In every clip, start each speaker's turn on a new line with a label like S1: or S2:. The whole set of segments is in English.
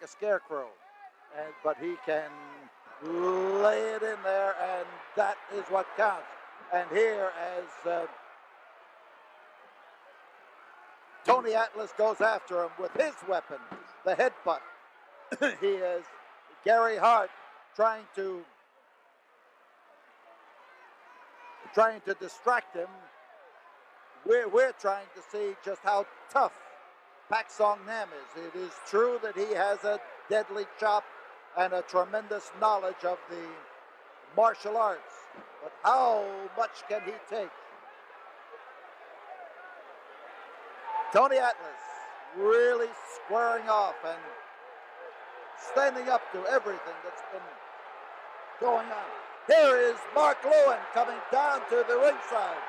S1: a scarecrow, but he can lay it in there, and that is what counts. And here, as Tony Atlas goes after him with his weapon, the headbutt, he is Gary Hart trying to distract him. We're trying to see just how tough Pak Song Nam is. It is true that he has a deadly chop and a tremendous knowledge of the martial arts, but how much can he take? Tony Atlas really squaring off and standing up to everything that's been going on. Here is Mark Lewin coming down to the ringside.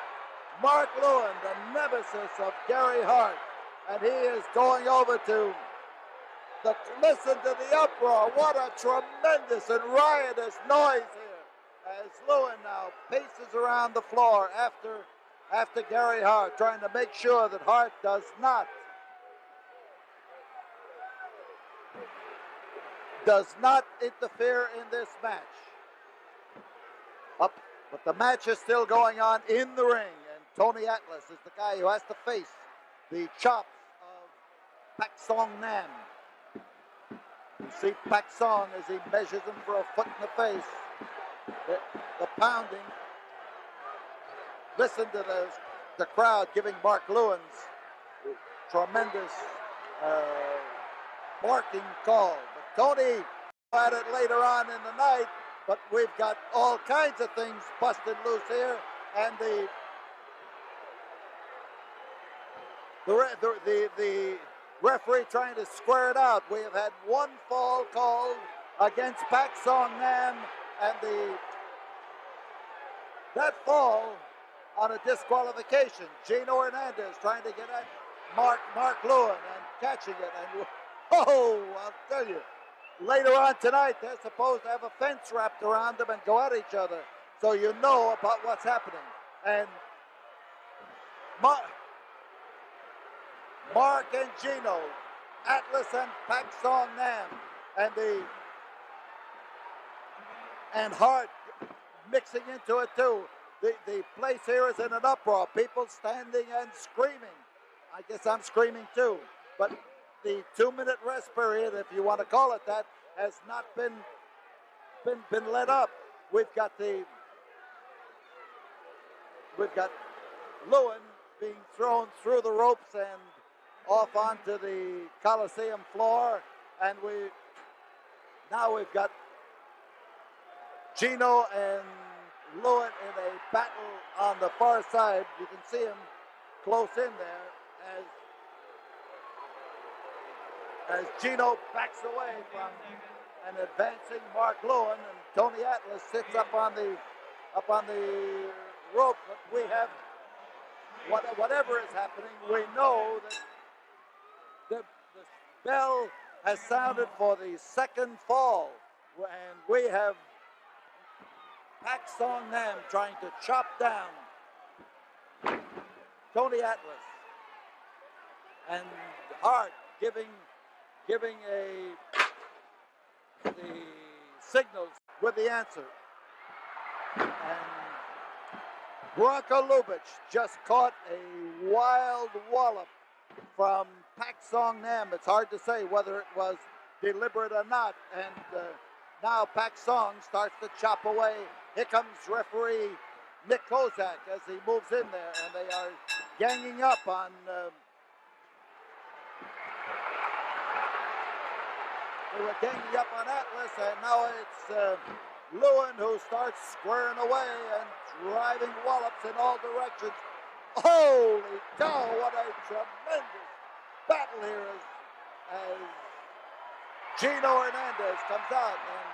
S1: Mark Lewin, the nemesis of Gary Hart, and he is going over to listen to the uproar. What a tremendous and riotous noise here as Lewin now paces around the floor after Gary Hart, trying to make sure that Hart does not interfere in this match. But the match is still going on in the ring, and Tony Atlas is the guy who has to face the chops of Pak Song Nam. You see Pak Song as he measures him for a foot in the face. The pounding. Listen to the crowd giving Mark Lewin's tremendous barking call. But Tony had it later on in the night, but we've got all kinds of things busted loose here, and the referee trying to square it out. We have had one fall called against Pak Song Nam, and that fall on a disqualification. Gino Hernandez trying to get at Mark Lewin and catching it, and I'll tell you, later on tonight they're supposed to have a fence wrapped around them and go at each other, so you know about what's happening. And Mark and Gino, Atlas and Pak Song Nam, and Hart mixing into it too. The place here is in an uproar. People standing and screaming. I guess I'm screaming too. But the 2-minute rest period, if you want to call it that, has not been let up. We've got Lewin being thrown through the ropes and off onto the Coliseum floor, and we've got Gino and Lewin in a battle on the far side. You can see him close in there as Gino backs away from an advancing Mark Lewin, and Tony Atlas sits up on the rope. But we have whatever is happening, we know that the bell has sounded for the second fall, and we have Pak Song Nam trying to chop down Tony Atlas, and Hart giving the signals with the answer. And Branko Lubitsch just caught a wild wallop from Pak Song Nam. It's hard to say whether it was deliberate or not. And now Pak Song starts to chop away. Here comes referee Nick Kozak as he moves in there, and they are ganging up on Atlas, and now it's Lewin who starts squaring away and driving wallops in all directions. Holy cow, what a tremendous battle here as Gino Hernandez comes out, and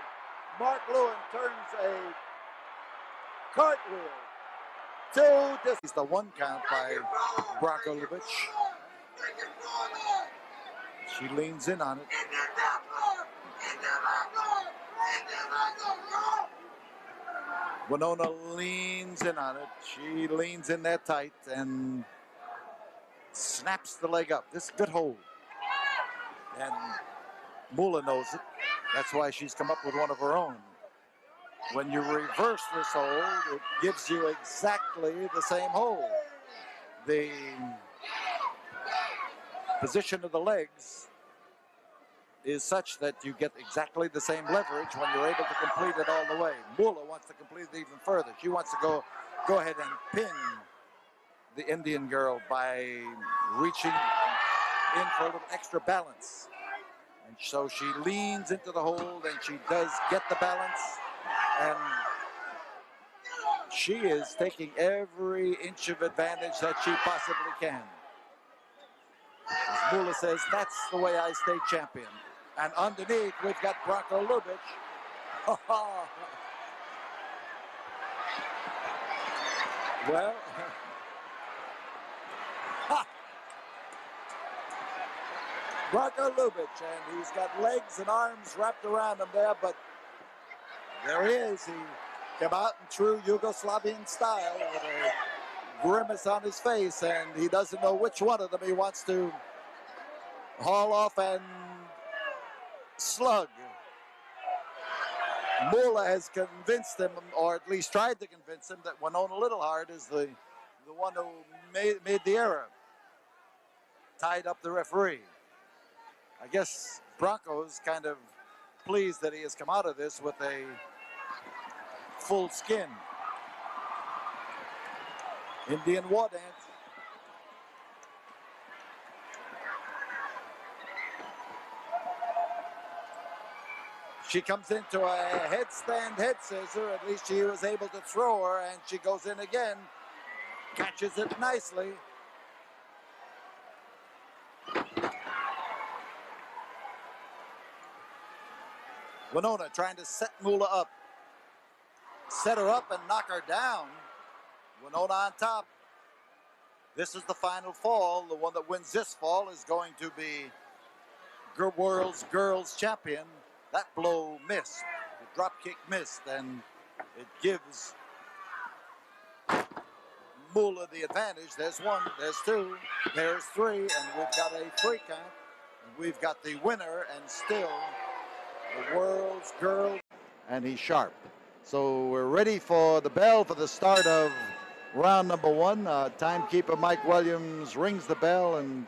S1: Mark Lewin turns a cartwheel to this. He's the 1 count by Branko Lubitsch. She leans in on it. Winona leans in on it. She leans in there tight and snaps the leg up. This is a good hold. And Moolah knows it. That's why she's come up with one of her own. When you reverse this hold, it gives you exactly the same hold. The position of the legs is such that you get exactly the same leverage when you're able to complete it all the way. Moolah wants to complete it even further. She wants to go ahead and pin the Indian girl by reaching in for a little extra balance. And so she leans into the hold, and she does get the balance. And she is taking every inch of advantage that she possibly can. As Moolah says, that's the way I stay champion. And underneath, we've got Bronco Lubich. Well, Bronco Lubich, and he's got legs and arms wrapped around him there, but there he is. He came out in true Yugoslavian style with a grimace on his face, and he doesn't know which one of them he wants to haul off and slug. Moolah has convinced him, or at least tried to convince him, that Winona Littlehart is the one who made the error, tied up the referee. I guess Bronco's kind of pleased that he has come out of this with a full skin. Indian war dance. She comes into a headstand head scissor. At least she was able to throw her, and she goes in again. Catches it nicely. Winona trying to set Moolah up. Set her up and knock her down. Winona on top. This is the final fall. The one that wins this fall is going to be world's girls champion. That blow missed. The drop kick missed, and it gives Moolah the advantage. There's one, there's two, there's three, and we've got a free count. And we've got the winner, and still the world's girl, and he's sharp. So we're ready for the bell for the start of round number one. Timekeeper Mike Williams rings the bell, and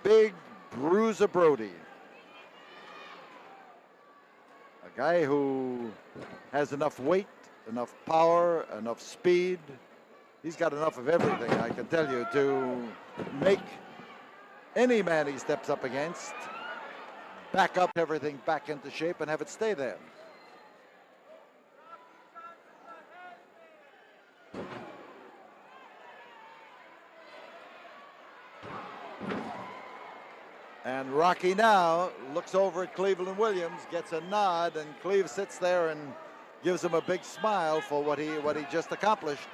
S1: big Bruiser Brody, a guy who has enough weight, enough power, enough speed. He's got enough of everything, I can tell you, to make any man he steps up against back up everything back into shape and have it stay there. And Rocky now looks over at Cleveland Williams, gets a nod, and Cleve sits there and gives him a big smile for what he just accomplished.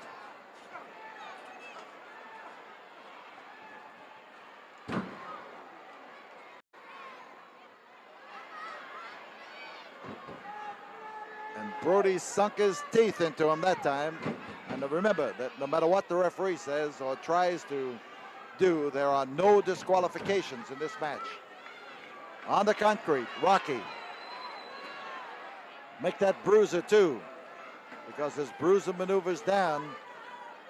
S1: Brody sunk his teeth into him that time. And remember that no matter what the referee says or tries to do, there are no disqualifications in this match. On the concrete, Rocky. Make that Bruiser too, because as Bruiser maneuvers down,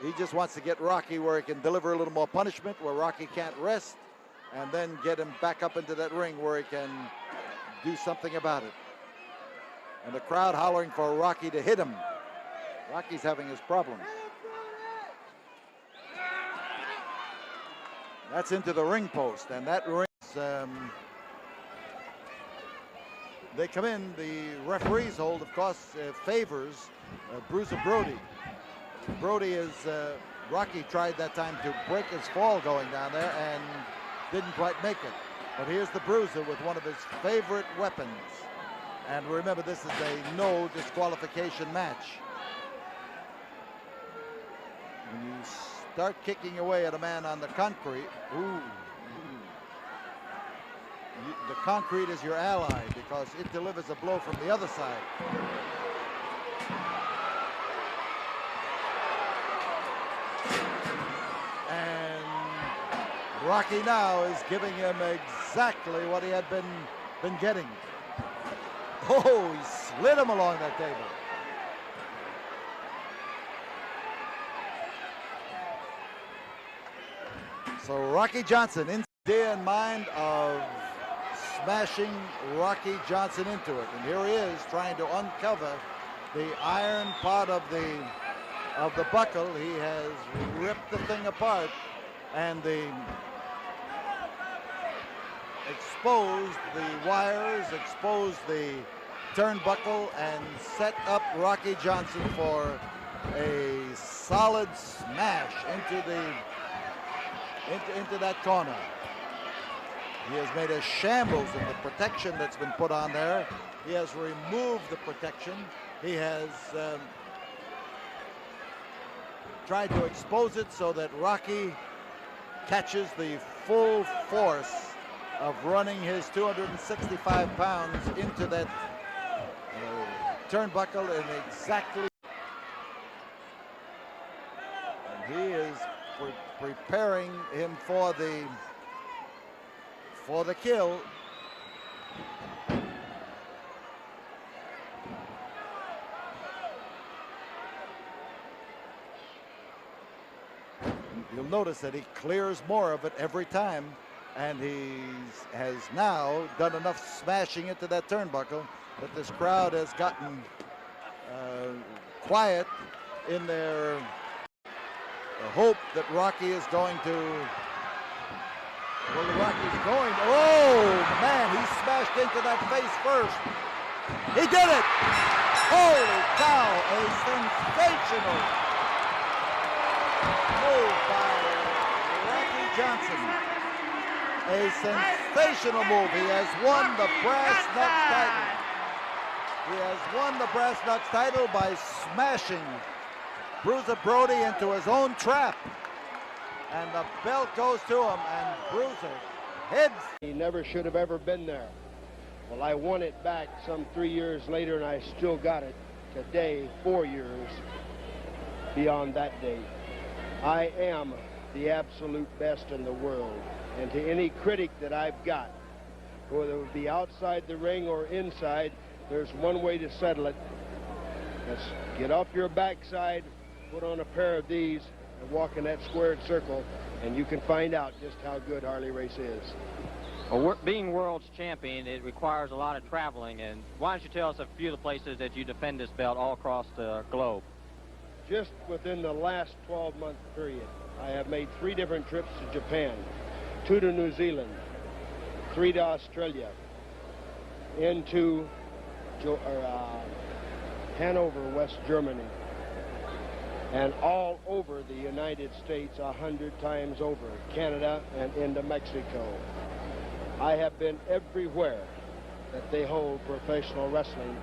S1: he just wants to get Rocky where he can deliver a little more punishment, where Rocky can't rest, and then get him back up into that ring where he can do something about it. And the crowd hollering for Rocky to hit him. Rocky's having his problem. That's into the ring post, and that ring, they come in. The referee's hold, of course, favors Bruiser Brody. Brody is, Rocky tried that time to break his fall going down there and didn't quite make it. But here's the Bruiser with one of his favorite weapons. And remember, this is a no disqualification match. When you start kicking away at a man on the concrete, the concrete is your ally because it delivers a blow from the other side. And Rocky now is giving him exactly what he had been been getting. Oh, he slid him along that table. So Rocky Johnson, in idea in mind of smashing Rocky Johnson into it. And here he is trying to uncover the iron part of the buckle. He has ripped the thing apart and exposed the wires, exposed the turnbuckle, and set up Rocky Johnson for a solid smash into that corner. He has made a shambles of the protection that's been put on there. He has removed the protection. He has tried to expose it so that Rocky catches the full force of running his 265 pounds into that turnbuckle in exactly. And he is preparing him for the kill. You'll notice that he clears more of it every time, and he has now done enough smashing into that turnbuckle that this crowd has gotten quiet in their hope that Rocky is going to. Well, Rocky's going. Oh man, he smashed into that face first. He did it! Holy cow! A sensational move by Rocky Johnson. A sensational move. He has won the Brass Knucks title. He has won the Brass Knucks title by smashing Bruiser Brody into his own trap. And the belt goes to him, and Bruiser heads.
S2: He never should have ever been there. Well, I won it back some 3 years later, and I still got it today, 4 years beyond that date. I am the absolute best in the world. And to any critic that I've got, whether it be outside the ring or inside, there's one way to settle it. Let's get off your backside, put on a pair of these, and walk in that squared circle, and you can find out just how good Harley Race is.
S3: Well, being world's champion, it requires a lot of traveling, and why don't you tell us a few of the places that you defend this belt all across the globe?
S2: Just within the last 12-month period, I have made 3 different trips to Japan, 2 to New Zealand, 3 to Australia, into Hanover, West Germany, and all over the United States 100 times over, Canada and into Mexico. I have been everywhere that they hold professional wrestling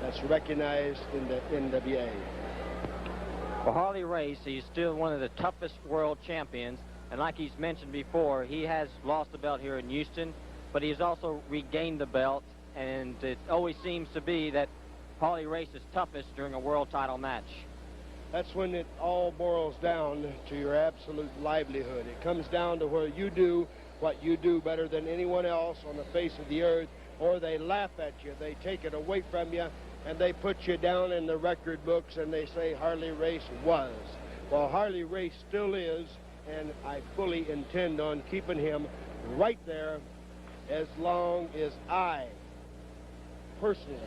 S2: that's recognized in the NWA.
S3: For Harley Race, he's still one of the toughest world champions, and like he's mentioned before, he has lost the belt here in Houston, but he's also regained the belt, and it always seems to be that Harley Race is toughest during a world title match.
S2: That's when it all boils down to your absolute livelihood. It comes down to where you do what you do better than anyone else on the face of the earth, or they laugh at you, they take it away from you, and they put you down in the record books and they say Harley Race was. Well, Harley Race still is, and I fully intend on keeping him right there as long as I personally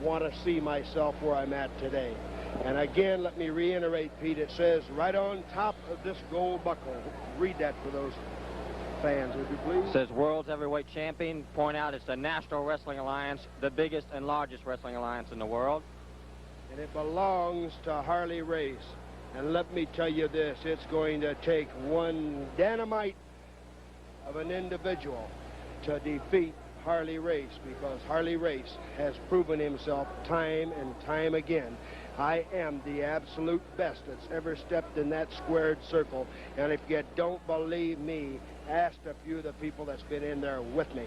S2: want to see myself where I'm at today. And again, let me reiterate, Pete, it says right on top of this gold buckle. Read that for those fans, would you please?
S3: It says World's Heavyweight Champion. Point out it's the National Wrestling Alliance, the biggest and largest wrestling alliance in the world.
S2: And it belongs to Harley Race. And let me tell you this, it's going to take one dynamite of an individual to defeat Harley Race, because Harley Race has proven himself time and time again. I am the absolute best that's ever stepped in that squared circle. And if you don't believe me, ask a few of the people that's been in there with me.